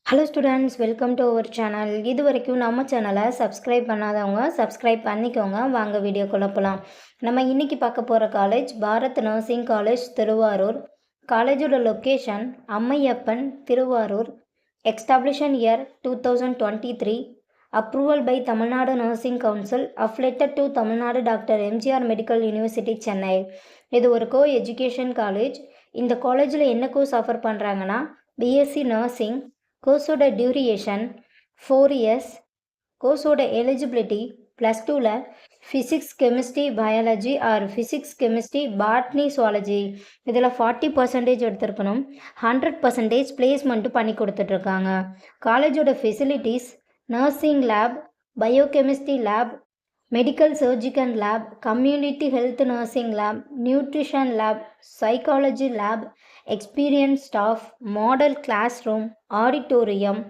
Hello students, welcome to our channel. இது வரைக்கும் நம்ம சேனலை சப்ஸ்கிரைப் பண்ணாதவங்க சப்ஸ்கிரைப் பண்ணிக்கோங்க. வாங்க வீடியோக்குள்ளே போகலாம். நம்ம இன்றைக்கி பார்க்க போகிற college Bharat nursing college Thiruvarur. காலேஜோட location Ammaiyappan Thiruvarur. Establishment year 2023. Approval by Tamil Nadu nursing council. Affiliated to Tamil Nadu doctor MGR medical university Chennai. இது ஒரு கோ எஜுகேஷன் காலேஜ். இந்த காலேஜில் என்ன கோர்ஸ் ஆஃபர் பண்ணுறாங்கன்னா பிஎஸ்சி நர்சிங். கோர்ஸோட டியூரேஷன் 4 இயர்ஸ். கோர்ஸோட எலிஜிபிலிட்டி +2ல் physics chemistry biology or physics chemistry botany zoology இதில் 40% எடுத்திருக்கணும். 100% பிளேஸ்மெண்ட்டும் பண்ணி கொடுத்துட்ருக்காங்க. காலேஜோட facilities nursing lab, biochemistry lab, medical surgical lab, community health nursing lab, nutrition lab, psychology lab, experience staff, model class room, auditorium,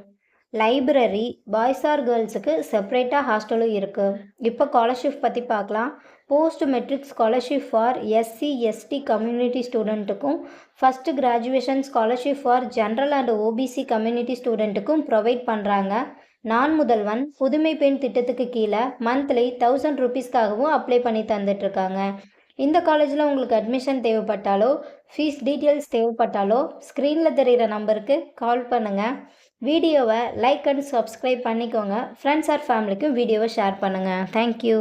library, boys or கேர்ள்ஸுக்கு செப்பரேட்டாக ஹாஸ்டலும் இருக்குது. இப்போ ஸ்காலர்ஷிப் பற்றி பார்க்கலாம். Post matric scholarship for SC ST community ஸ்டூடெண்ட்டுக்கும் first graduation scholarship for general and OBC community ஸ்டூடெண்ட்டுக்கும் provide பண்ணுறாங்க. நான் முதல்வன் புதுமை பெண் திட்டத்துக்கு கீழே மந்த்லி 1000 ருபீஸ்க்காகவும் அப்ளை பண்ணி தந்துட்டுருக்காங்க. இந்த காலேஜில் உங்களுக்கு அட்மிஷன் தேவைப்பட்டாலோ ஃபீஸ் டீட்டெயில்ஸ் தேவைப்பட்டாலோ ஸ்க்ரீனில் தெரிகிற நம்பருக்கு கால் பண்ணுங்கள். வீடியோவை லைக் அண்ட் சப்ஸ்கிரைப் பண்ணிக்கோங்க. ஃப்ரெண்ட்ஸ் ஆர் ஃபேமிலிக்கும் வீடியோவை ஷேர் பண்ணுங்கள். தேங்க்யூ.